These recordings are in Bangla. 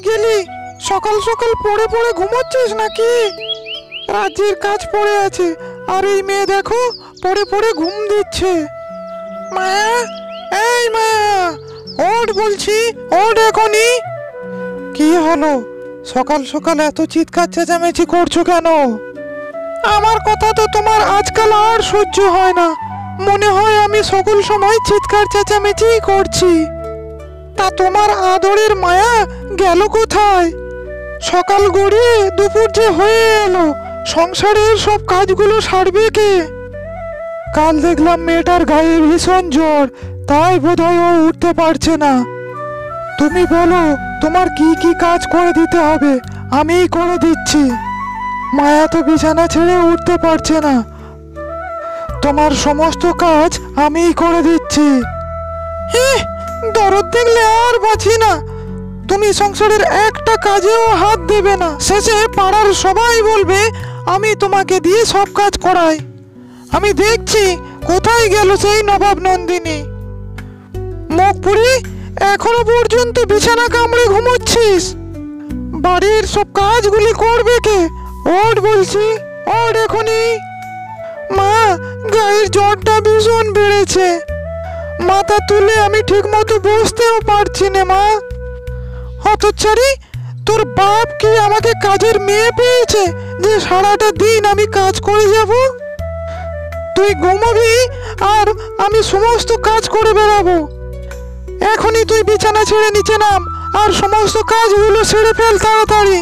গেলি? সকাল সকাল পড়ে পড়ে ঘুমোচ্ছিস নাকি? রাজ্যের কাজ পড়ে আছে, আর এই মেয়ে দেখো পড়ে পড়ে ঘুম দিচ্ছে। মায়া, এই মায়া, ওঠ বলছি, ওঠ এখনই। কি হলো? সকাল সকাল এত চিৎকার চেঁচামেচি করছো কেন? আমার কথা তো তোমার আজকাল আর সহ্য হয় না। মনে হয় আমি সকল সময় চিৎকার চেঁচামেচি করছি। তা তোমার আদরের মায়া গেল কোথায়? সকাল গড়িয়ে দুপুর যে হয়ে এলো, সংসারের সব কাজগুলো সারবে কে? কাল দেখলাম মেয়েটার গায়ে ভীষণ জ্বর, তাই বোধহয় ও উঠতে পারছে না। তুমি বলো তোমার কি কি কাজ করে দিতে হবে, আমিই করে দিচ্ছি। মায়া তো বিছানা ছেড়ে উঠতে পারছে না, তোমার সমস্ত কাজ আমিই করে দিচ্ছি। দরদ দেখলে আর বাঁচি না। তুমি সংসারের একটা কাজেও হাত দেবে না, শেষে পাড়ার সবাই বলবে আমি তোমাকে দিয়ে সব কাজ করাই। আমি দেখছি কোথায় গেল সেই নবাব নন্দিনী। মুখপুরি, এখনো পর্যন্ত বিছানা কামড়ে ঘুমোচ্ছিস? বাড়ির সব কাজগুলি করবে কে? ওঠ বলছি, ওঠ এখনই। মা, গায়ের জ্বরটা ভীষণ বেড়েছে, মাথা তুলে আমি ঠিক মতো বসতেও পারছি না। মা, হতচ্ছাড়ি, তোর বাপ কি আমাকে কাজের মেয়ে পেয়েছে যে সারাটা দিন আমি কাজ করে যাব? তুই ঘুমাবি আর আমি সমস্ত কাজ করে বেড়াবো। এখনই তুই বিছানা ছেড়ে নিচে নাম আর সমস্ত কাজগুলো সেরে ফেল তাড়াতাড়ি।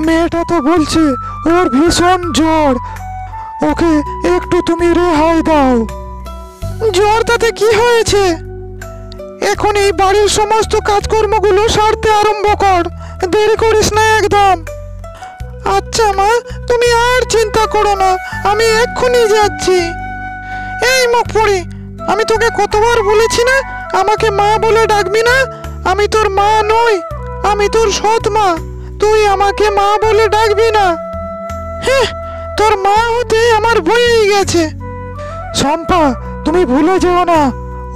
মেয়েটা তো বলছে ওর ভীষণ জ্বর, ওকে একটু তুমি রেহাই দাও। জ্বর তাতে কি হয়েছে? এখন এই বাড়ির সমস্ত কাজকর্মগুলো সারতে আরম্ভ কর, দেরি করিস না একদম। আচ্ছা মা, তুমি আর চিন্তা করো না, আমি এক্ষুনি যাচ্ছি। এই মুখপুরি, আমি তোকে কতবার বলেছি না আমাকে মা বলে ডাকবি না? আমি তোর মা নই, আমি তোর সৎ মা, তুই আমাকে মা বলে ডাকবি না। হ্যাঁ, তোর মা হতে আমার বয়েই গেছে। শম্পা, তুমি ভুলে যেও না,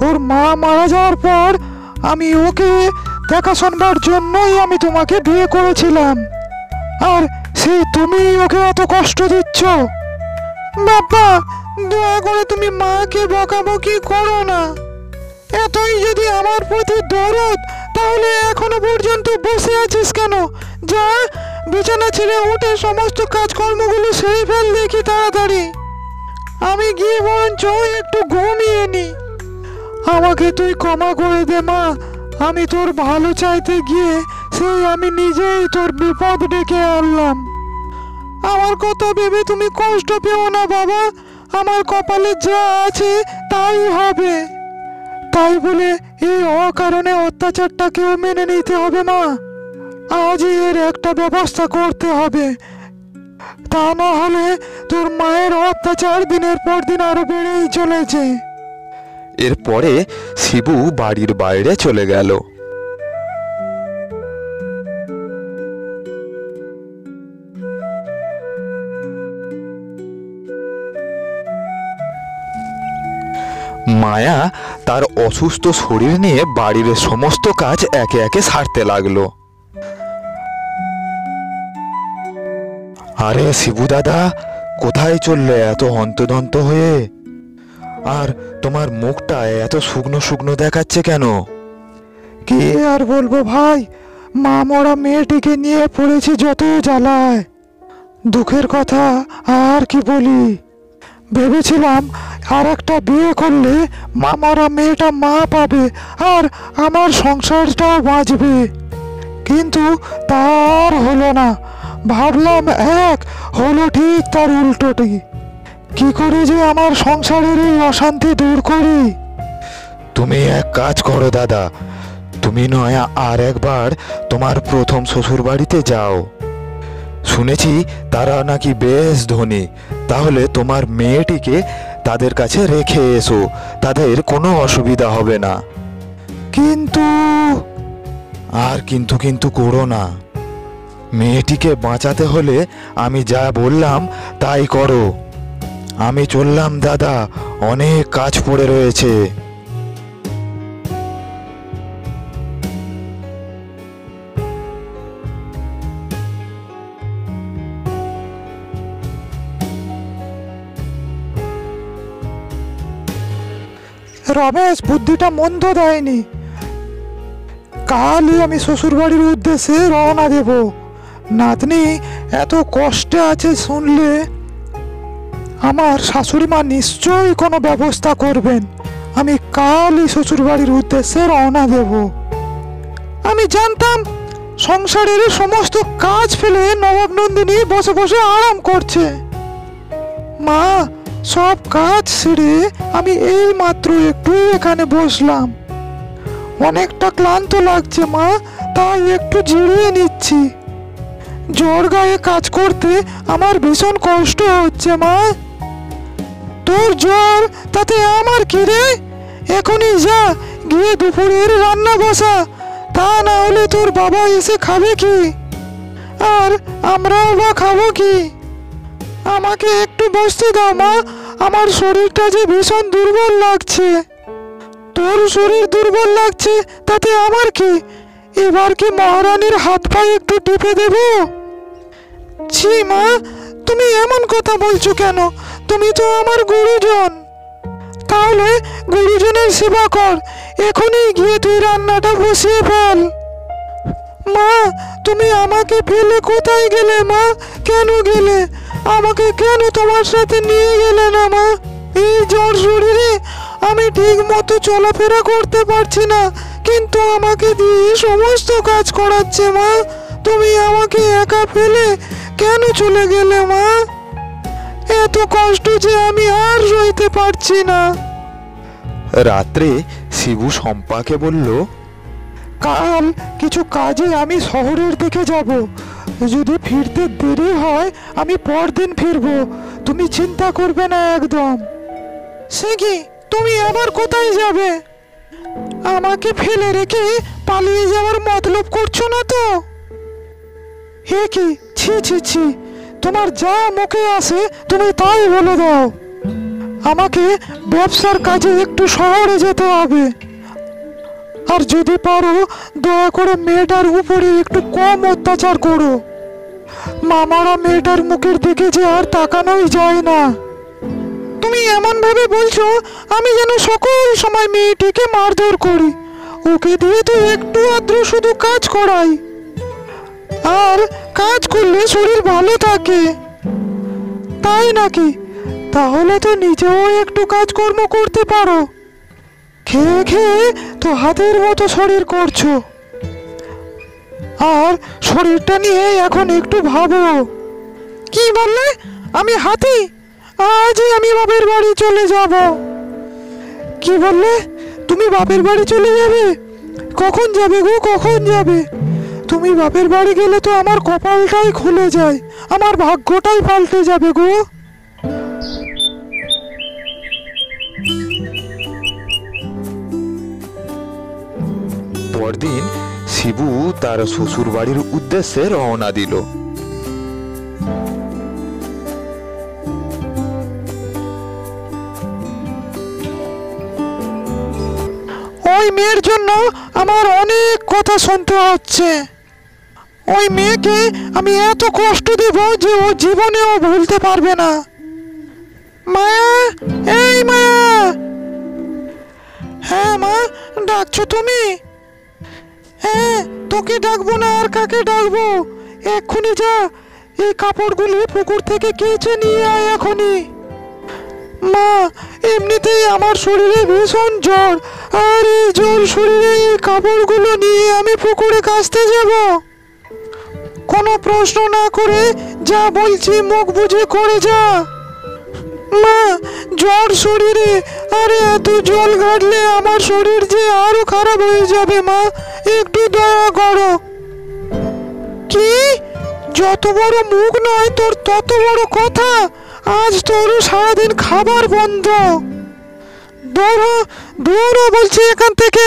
ওর মা মারা যাওয়ার পর আমি ওকে দেখাশোনার জন্যই আমি তোমাকে বিয়ে করেছিলাম, আর সেই তুমি ওকে এত কষ্ট দিচ্ছ। বাবা, দয়া করে তুমি মাকে বকাবকি করো না। এতই যদি আমার প্রতি দরদ, তাহলে এখনো পর্যন্ত বসে আছিস কেন? যা, বিছানা ছেড়ে উঠে সমস্ত কাজকর্মগুলো সেরে ফেল দেখি তাড়াতাড়ি। আমি গিয়ে বরঞ্চ একটু ঘুমিয়ে নি। আমাকে তুই ক্ষমা করে দে মা, আমি তোর ভালো চাইতে গিয়ে সেই আমি নিজেই তোর বিপদ ডেকে আনলাম। আমার কথা ভেবে তুমি কষ্ট পেও না বাবা, আমার কপালে যা আছে তাই হবে। তাই বলে এই অকারণে অত্যাচারটাকেও মেনে নিতে হবে না। আজই এর একটা ব্যবস্থা করতে হবে, তা না হলে তোর মায়ের অত্যাচার দিনের পর দিন আরো বেড়েই চলেছে। এরপরে শিবু বাড়ির বাইরে চলে গেল। মায়া তার অসুস্থ শরীর নিয়ে বাড়ির সমস্ত কাজ একে একে সারতে লাগলো। আরে শিবু দাদা, কোথায় চললে এত হন্তদন্ত হয়ে? আর তোমার মুখটা এত শুকনো শুকনো দেখাচ্ছে কেন? কি আর বলবো ভাই, মা মরা মেয়েটিকে নিয়ে পড়েছি যত জ্বালায়। দুঃখের কথা আর কি বলি। ভেবেছিলাম আর একটা বিয়ে করলে মা মরা মেয়েটা মা পাবে আর আমার সংসারটাও বাঁচবে, কিন্তু তার হলো না। ভাবলাম এক, হলো ঠিক তার উল্টোটি। কি করে যে আমার সংসারের এই অশান্তি দূর করি? তুমি এক কাজ করো দাদা, তুমি নয় আর একবার তোমার প্রথম শ্বশুর বাড়িতে যাও। শুনেছি তারা নাকি বেশ ধনী, তাহলে তোমার মেয়েটিকে তাদের কাছে রেখে এসো, তাদের কোনো অসুবিধা হবে না। কিন্তু আর কিন্তু কিন্তু করো না, মেয়েটিকে বাঁচাতে হলে আমি যা বললাম তাই করো। আমি চললাম দাদা, অনেক কাজ পড়ে রয়েছে। রমেশ বুদ্ধিটা মন্দ দেয়নি। কালই আমি শ্বশুর বাড়ির উদ্দেশ্যে রওনা দেব। নাতনি এত কষ্টে আছে শুনলে আমার শাশুড়ি মা নিশ্চয়ই কোনো ব্যবস্থা করবেন। আমি কালই শ্বশুর বাড়ির উদ্দেশ্যে রওনা দেব। আমি জানতাম সংসারের সমস্ত কাজ ফেলে নবাব নন্দিনী বসে বসে আরাম করছে। মা, সব কাজ সেরে আমি এই মাত্র একটু এখানে বসলাম। অনেকটা ক্লান্ত লাগছে মা, তাই একটু জিরিয়ে নিচ্ছি। জ্বর গায়ে কাজ করতে আমার ভীষণ কষ্ট হচ্ছে মা। তোর জ্বর, তাতে আমার কি রে? এখনই যা, গিয়ে দুপুরের রান্না বসা, তা না হলে তোর বাবা এসে খাবে কি, আর আমরাও বা খাবো কি? আমাকে একটু বসতে দাও মা, আমার শরীরটা যে ভীষণ দুর্বল লাগছে। তোর শরীর দুর্বল লাগছে তাতে আমার কি? এবার কি মহারানীর হাত পায়ে একটু টিপে দেব? ছি মা, তুমি এমন কথা বলছো কেন? তুমি তো আমার গুরুজন। তাহলে গুরুজনের সেবা কর, এখনই গিয়ে তুই রান্নাটা বসিয়ে ফেল। মা, তুমি আমাকে ফেলে কোথায় গেলে মা? কেন গেলে? আমাকে কেন তোমার সাথে নিয়ে গেলে না মা? এই জ্বর শরীরে আমি ঠিক মতো চলাফেরা করতে পারছি না, কিন্তু আমাকে দিয়ে সমস্ত কাজ করাচ্ছে মা। তুমি আমাকে একা ফেলে কেন চলে গেলে মা? এত কষ্ট যে আমি আর সইতে পারছি না। রাত্রে শিবু শম্পাকে বলল, কাল কিছু কাজে আমি শহরের দিকে যাব। যদি ফিরতে দেরি হয় আমি পরদিন ফিরবো, তুমি চিন্তা করবে না একদম। সে কি, তুমি আবার কোথায় যাবে? আমাকে ফেলে রেখে পালিয়ে যাওয়ার মতলব করছো না তো? হে কি, ছি ছি ছি, তোমার যা মুখে আসে তুমি তাই বলে দাও। আমাকে ব্যবসার কাজে একটু শহরে যেতে হবে। আর যদি পারো দয়া করে মেয়েটার উপরে একটু কম অত্যাচার করো। মামারা মেয়েটার মুখের দিকে যে আর তাকানোই যায় না। তুমি এমন ভাবে বলছো আমি যেন সকল সময় মেয়েটিকে মারধর করি। ওকে দিয়ে তো একটু আদ্র শুধু কাজ করাই, আর কাজ করলে শরীর ভালো থাকে। তাই নাকি? তাহলে তো নিজেও একটু কাজকর্ম করতে পারো। খেয়ে খেয়ে তো হাতের মতো শরীর করছো, আর শরীরটা নিয়ে এখন একটু ভাবো। কি বললে? আমি হাতি? আজই আমি বাপের বাড়ি চলে যাব। কি বললে? তুমি বাপের বাড়ি চলে যাবে? কখন যাবে গো, কখন যাবে? তুমি বাপের বাড়ি গেলে তো আমার কপালটাই খুলে যায়, আমার ভাগ্যটাই পাল্টে যাবে গো। পরদিন শিবু তার শ্বশুর বাড়ির উদ্দেশ্যে রওনা দিল। ওই মেয়ের জন্য আমার অনেক কথা শুনতে হচ্ছে। ওই মেয়েকে আমি এত কষ্ট দেব যে ও জীবনেও ভুলতে পারবে না। মায়া, এই মায়া। হ্যাঁ মা, ডাকছো তুমি? হ্যাঁ, তোকে ডাকবো না আর কাকে ডাকবো? এক্ষুনি যা, এই কাপড়গুলি পুকুর থেকে কেচে নিয়ে আয় এখনই। মা, এমনিতেই আমার শরীরে ভীষণ জ্বর, আর এই জ্বর শরীরে এই কাপড়গুলো নিয়ে আমি পুকুরে কাচতে যাব? কোনো প্রশ্ন না করে যা বলছি মুখ বুঝে করে যা। মা, জ্বর শরীরে, আরে এত জল ঘাটলে আমার শরীর যে আরো খারাপ হয়ে যাবে মা, একটু দয়া করো। কি? যত বড় মুখ নয় তোর তত বড় কথা। আজ তোর সারাদিন খাবার বন্ধ। দৌড়ো বলছি এখান থেকে।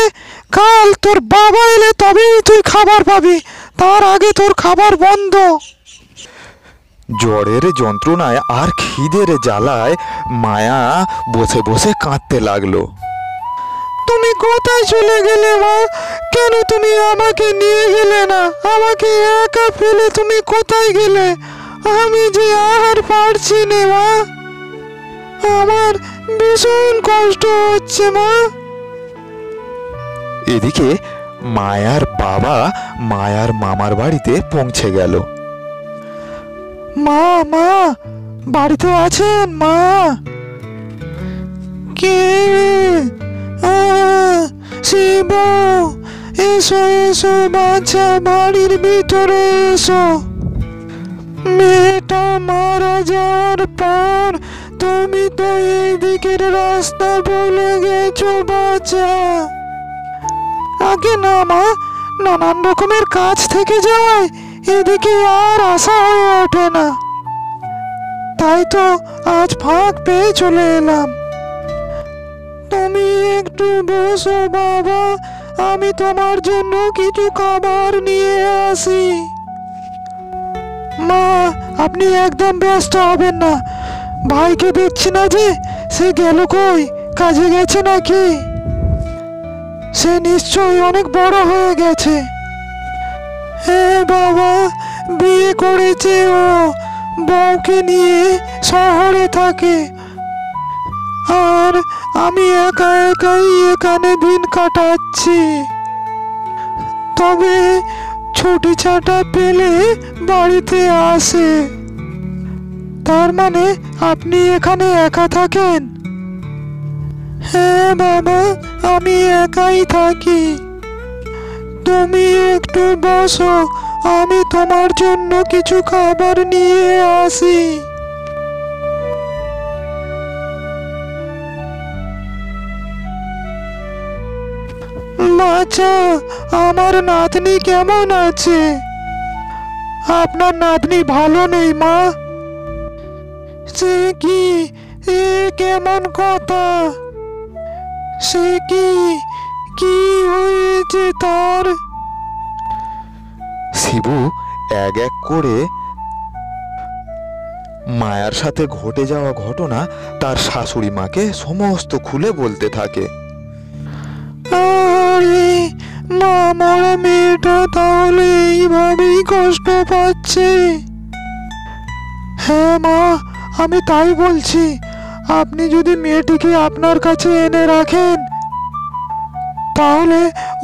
কাল তোর বাবা এলে তবেই তুই খাবার পাবি, তার আগে তোর খাবার বন্ধ। জ্বরের যন্ত্রণায় আর খিদের জ্বালায় মায়া বসে বসে কাঁদতে লাগলো। তুমি কোথায় চলে গেলে মা? কেন তুমি আমাকে নিয়ে গেলে না? আমাকে একা ফেলে তুমি কোথায় গেলে? আমি যে আর পারছি না মা, আমার ভীষণ কষ্ট হচ্ছে মা। এদিকে মায়ার বাবা মায়ার মামার বাড়িতে পৌঁছে গেল। মা, মা, বাড়িতে আছেন মা? কে? শিবু, এসো এসো বাচ্চা, বাড়ির ভিতরে এসো। মেয়েটা মারা যাওয়ার পর তুমি তো এই দিকের রাস্তা ভুলে গেছো বাচ্চা। আগে না মা, নানান রকমের কাজ থেকে যায়, এদিকে আর আসা হয়ে ওঠে না, তাই তো আজ ফাঁক পেয়ে চলে এলাম। তুমি একটু বসো বাবা, আমি তোমার জন্য কিছু খাবার নিয়ে আসি। মা, আপনি একদম ব্যস্ত হবেন না, ভাইকে দেখছি না যে, সে গেল কই? কাজে গেছে নাকি? সে নিশ্চয়ই অনেক বড় হয়ে গেছে। হ্যাঁ বাবা, বিয়ে করেছে ও, বউকে নিয়ে শহরে থাকে, আর আমি একা একাই এখানে দিন কাটাচ্ছি। তবে ছুটি ছাটা পেলে বাড়িতে আসে। তার মানে আপনি এখানে একা থাকেন? হ্যাঁ বাবা, আমি একাই থাকি। তুমি একটু বসো, আমি তোমার জন্য কিছু খাবার নিয়ে আসি। বাচ্চা, আমার নাতনি কেমন আছে? আপনার নাতনি ভালো নেই মা। সে কি? এ কেমন কথা? সে কি? কি হয়েছে তার? শিবু এক এক করে মায়ার সাথে ঘটে যাওয়া ঘটনা তার শাশুড়ি মাকে সমস্ত খুলে বলতে থাকে। আরে মা, মরা মেয়েটা তাহলে এইভাবেই কষ্ট পাচ্ছে? হ্যাঁ মা, আমি তাই বলছি। আপনি যদি মেয়েটিকে আপনার কাছে এনে রাখেন, তাহলে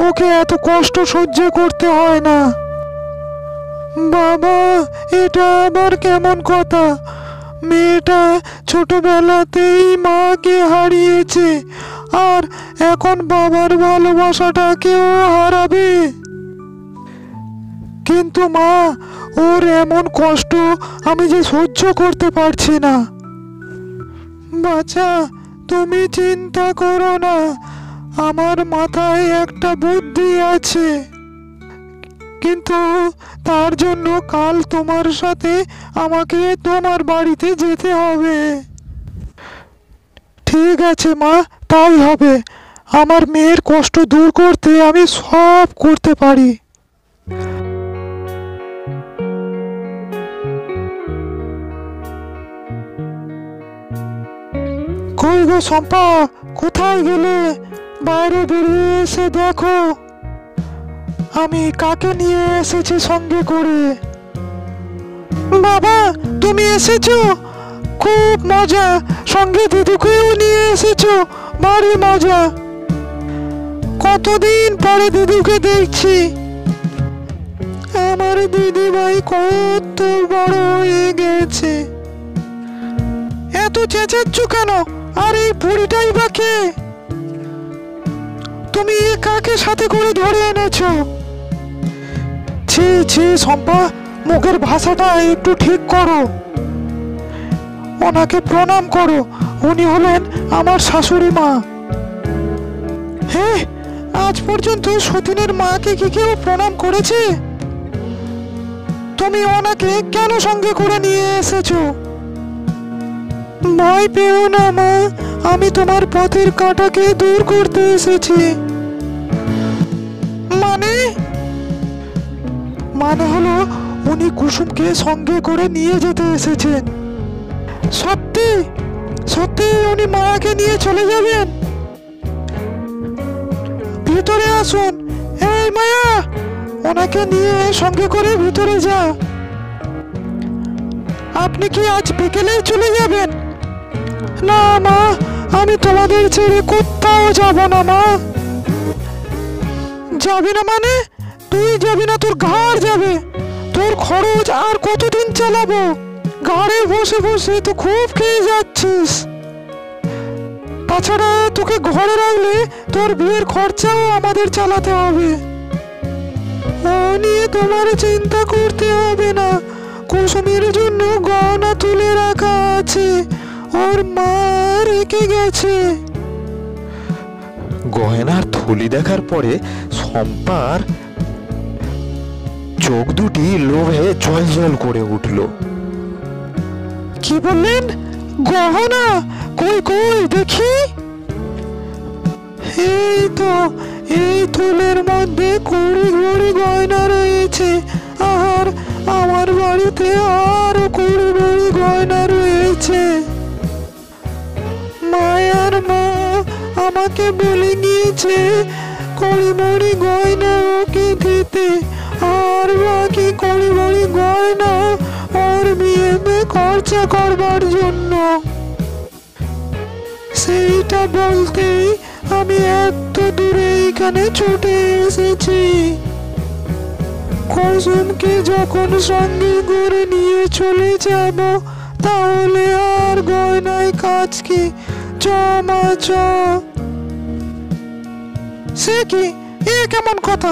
ওকে এত কষ্ট সহ্য করতে হয় না। বাবা, এটা আবার কেমন কথা? মেয়েটা ছোটবেলাতেই মাকে হারিয়েছে, আর এখন বাবার ভালোবাসাটাকেও হারাবে। কিন্তু মা, ওর এমন কষ্ট আমি যে সহ্য করতে পারছি না। বাচ্চা, তুমি চিন্তা করো না, আমার মাথায় একটা বুদ্ধি আছে। কিন্তু তার জন্য কাল তোমার সাথে আমাকে তোমার বাড়িতে যেতে হবে। ঠিক আছে মা, তাই হবে। আমার মেয়ের কষ্ট দূর করতে আমি সব করতে পারি। কই গো শম্পা, কোথায় গেলে? বাইরে বেরিয়ে এসে দেখো আমি কাকে নিয়ে এসেছি সঙ্গে করে। বাবা, তুমি এসেছো? খুব মজা, সঙ্গে দিদুকেও নিয়ে এসেছো, ভারী মজা। কতদিন পরে দিদুকে দেখছি। আমার দিদিভাই কত বড় হয়ে গেছে। এত চেঁচাচ্ছ কেন? আর এই বুড়িটাই বা কে? তুমি কাকে সাথে করে ধরে এনেছো? ছি ছি শম্পা, মুখের ভাষাটা একটু ঠিক করো। ওনাকে প্রণাম করো, উনি হলেন আমার শাশুড়ি মা। হ্যাঁ, আজ পর্যন্ত সতীনের মাকে কি কেউ প্রণাম করেছে? তুমি ওনাকে কেন সঙ্গে করে নিয়ে এসেছো? ভয় পেও না মা, আমি তোমার পথের কাঁটাকে দূর করতে এসেছি। মানে হলো উনি কুসুমকে সঙ্গে করে নিয়ে যেতে এসেছেন। সত্যি সত্যি উনি মায়াকে নিয়ে চলে যাবেন? ভিতরে আসুন। এই মায়া, ওনাকে নিয়ে সঙ্গে করে ভিতরে যা। আপনি কি আজ বিকেলে চলে যাবেন? না মা, আমি তোমাদের ছেড়ে কোথাও যাব না মা। যাবি না মানে? তুই যাবি না, তোর ঘাড় যাবে। তোর খরচ আর কতদিন চালাবো? ঘাড়ে বসে বসে তো খুব খেয়ে যাচ্ছিস। তাছাড়া তোকে ঘরে রাখলে তোর বিয়ের খরচাও আমাদের চালাতে হবে। ও নিয়ে তোমার চিন্তা করতে হবে না। কুসুমের জন্য গয়না তুলে রাখা আছে, ওর মা রেখে গেছে। গয়নার থলি দেখার পরে শম্পার চোখ দুটি লোভে জ্বলজ্বল করে উঠল। কি বললেন? গহনা? কই কই দেখি। এই তো, এই থলের মধ্যে কুড়ি ভরি গয়না রয়েছে। আর আমার বাড়িতে আরো কুড়ি ভরি গয়না রয়েছে। মায়ার মা আমাকে বলে গিয়েছে কুড়ি ভরি গয়না ওকে দিতে, আর বাকি কুড়ি ভরি গয়না ওর বিয়েতে খরচা করবার জন্য। সেইটা বলতেই আমি এত দূরে এখানে ছুটে এসেছি। কুসুমকে যখন সঙ্গে করে নিয়ে চলে যাব, তাহলে আর গয়নায় কাজ কি? মা চ। সে কি, এ কেমন কথা?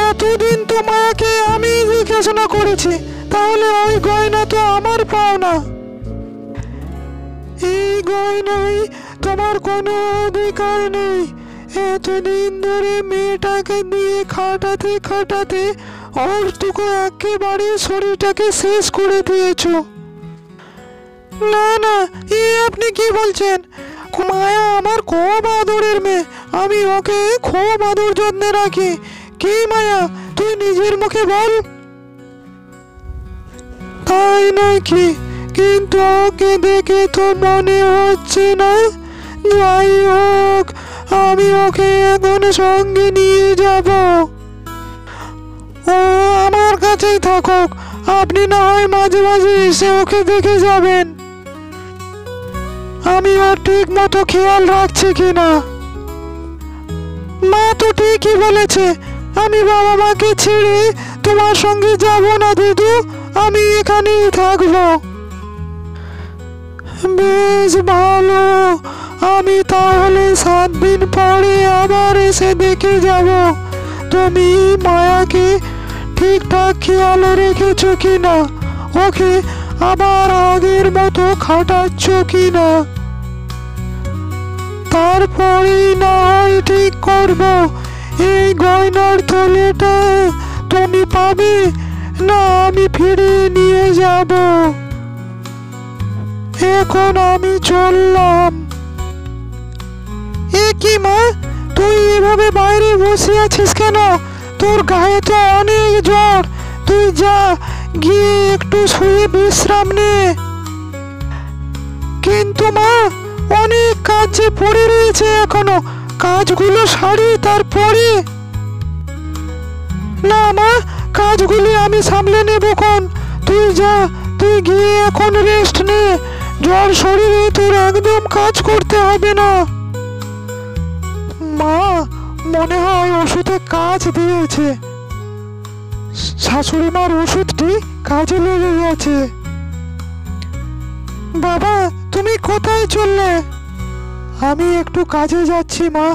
এতদিন তো মায়াকে আমি দেখাশোনা করেছি, তাহলে ওই গয়না তো আমার পাওনা। এই গয়নায় তোমার কোনো অধিকার নেই। এতদিন ধরে মেয়েটাকে দিয়ে খাটাতে খাটাতে ওরটুকু একেবারে শরীরটাকে শেষ করে দিয়েছো। না না, এ আপনি কি বলছেন? মায়া আমার খুব আদরের মেয়ে, আমি ওকে খুব আদর যত্নে রাখি। কি মায়া, তুই নিজের মুখে বল। তাই নাকি? কিন্তু ওকে দেখে তো মনে হচ্ছে না। যাই হোক, আমি ওকে এখন সঙ্গে নিয়ে যাব। ও আমার কাছেই থাকুক, আপনি না হয় মাঝে মাঝে এসে ওকে দেখে যাবেন। আমি ওর ঠিক মতো খেয়াল রাখছি কিনা। মা তো ঠিকই বলেছে, আমি বাবা মাকে ছেড়ে তোমার সঙ্গে যাব না দিদু, আমি এখানেই থাকবো। বেশ ভালো, আমি তাহলে 7 দিন পরে আবার এসে দেখে যাব তুমি মায়াকে ঠিকঠাক খেয়াল রেখেছো কিনা, ওকে আবার আগের মতো খাটাচ্ছ কিনা। তারপরেই না হয় ঠিক করব এই গয়নার থলেটা তুমি পাবে না আমি ফিরিয়ে নিয়ে যাব। এখন আমি চললাম। এ কি মা, তুই এভাবে বাইরে বসে আছিস কেন? তোর গায়ে তো অনেক জ্বর, তুই যা গিয়ে একটু শুয়ে বিশ্রাম নে। কিন্তু মা, অনেক কাজ যে পড়ে রয়েছে এখনো, কাজগুলো সারি তারপরে। না মা, কাজগুলি আমি সামলে নেব কোন, তুই যা, তুই গিয়ে এখন রেস্ট নে। জ্বর শরীরে তোর একদম কাজ করতে হবে না। মা, মনে হয় ওষুধে কাজ দিয়েছে। শাশুড়ি মার ওষুধটি কাজে লেগে গেছে। বাবা, তুমি কোথায় চললে? আমি একটু কাজে যাচ্ছি মা,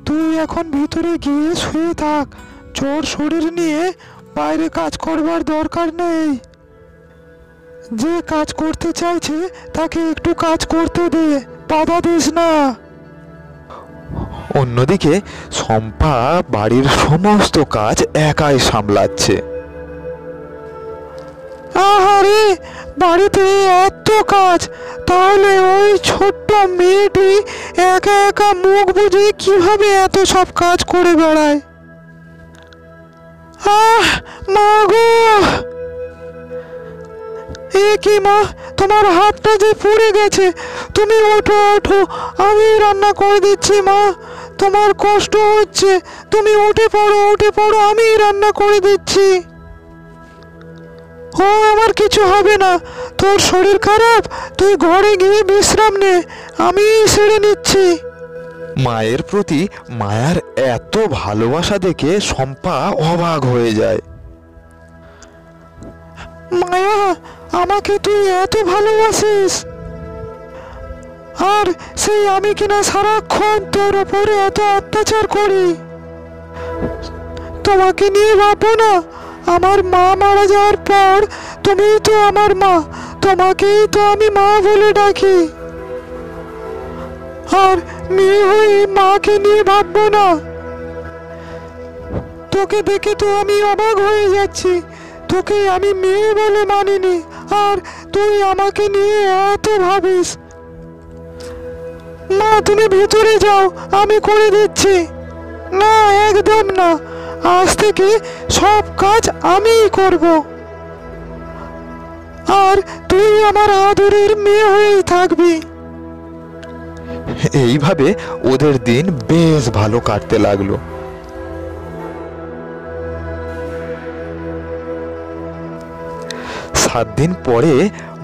তুই এখন ভিতরে গিয়ে শুয়ে থাক। জ্বর শরীর নিয়ে বাইরে কাজ করবার দরকার নেই। যে কাজ করতে চাইছে তাকে একটু কাজ করতে দে, বাধা দিস না। অন্যদিকে শম্পা বাড়ির সমস্ত কাজ একাই সামলাচ্ছে। আহারে, বাড়িতে এত কাজ, তাহলে ওই ছোট্ট মেয়েটি একা একা মুখ বুজে কিভাবে এত সব কাজ করে বেড়ায়। আহ মা গো! এ কি মা, তোমার হাতটা যে পুড়ে গেছে। তুমি ওঠো ওঠো, আমি রান্না করে দিচ্ছি মা। তোমার কষ্ট হচ্ছে, তুমি উঠে পড়ো উঠে পড়ো, আমি রান্না করে দিচ্ছি। ও আমার কিছু হবে না, তোর শরীর খারাপ, তুই ঘরে গিয়ে বিশ্রাম নে, আমি সেরে নিচ্ছি। মায়ের প্রতি মায়ার এত ভালোবাসা দেখে শম্পা অবাক হয়ে যায়। মায়া, আমাকে তুই এত ভালোবাসিস, আর সেই আমি কিনা সারাক্ষণ তোর উপরে এত অত্যাচার করি। তোমাকে নিয়ে ভাববো না? আমার মা মারা যাওয়ার পর তুমি তো আমার মা, তোমাকেই তো আমি মা বলে ডাকি। আর মেয়ে হয়ে মাকে নিয়ে ভাববো না? তোকে দেখে তো আমি অবাক হয়ে যাচ্ছি, তোকে আমি মেয়ে বলে মানিনি, আর তুই আমাকে নিয়ে এত ভাবিস। মা, তুমি ভেতরে যাও, আমি করে দিচ্ছি। না, একদম না, আজ থেকে সব কাজ আমিই করব, আর তুই আমার আদরের মেয়ে হয়েই থাকবি। এইভাবে ওদের দিন বেশ ভালো কাটতে লাগলো। 7 দিন পরে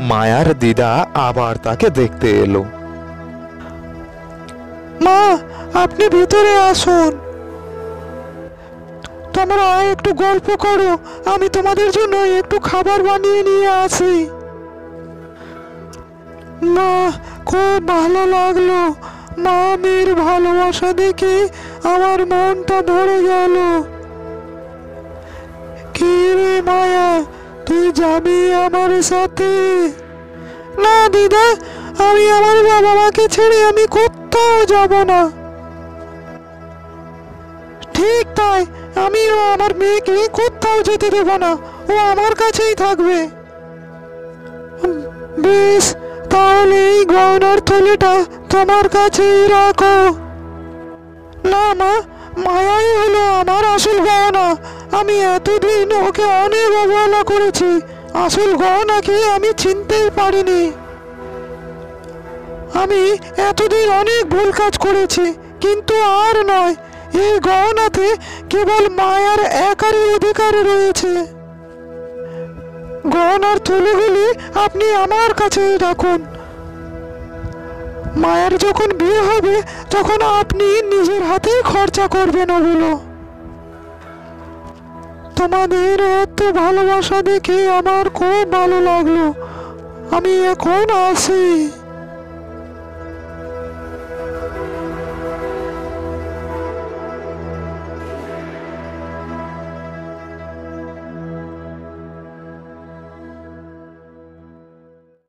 মায়ার দিদা আবার তাকে দেখতে এলো। মা, আপনি ভিতরে আসুন। তোমরা একটু গল্প করো, আমি তোমাদের জন্য একটু খাবার বানিয়ে নিয়ে আসি। মা, খুব ভালো লাগলো। মা মেয়ের ভালোবাসা দেখে আমার মনটা ভরে গেল। কি রে মায়া, তুই যাবি আমার সাথে? না দিদা, আমি আমার বাবা মাকে ছেড়ে আমি কোথাও যাব না। ঠিক তাই, আমিও আমার মেয়েকে কোথাও যেতে দেব না, ও আমার কাছেই থাকবে। বেশ, তাহলে এই গয়নার থলেটা তোমার কাছেই রাখো। না মা, মায়াই হলো আমার আসল গয়না। আমি এতদিন ওকে অনেক অবহেলা করেছি, আসল গয়নাকে আমি চিনতেই পারিনি। আমি এতদিন অনেক ভুল কাজ করেছি, কিন্তু আর নয়, এই গহনাতে কেবল মায়ার একারই অধিকার রয়েছে। গহনার থলেগুলি আপনি আমার কাছে রাখুন। মায়ের যখন বিয়ে হবে তখন আপনি নিজের হাতেই খরচা করবেন ওগুলো। তোমাদের এত ভালোবাসা দেখে আমার খুব ভালো লাগলো। আমি এখন আসি।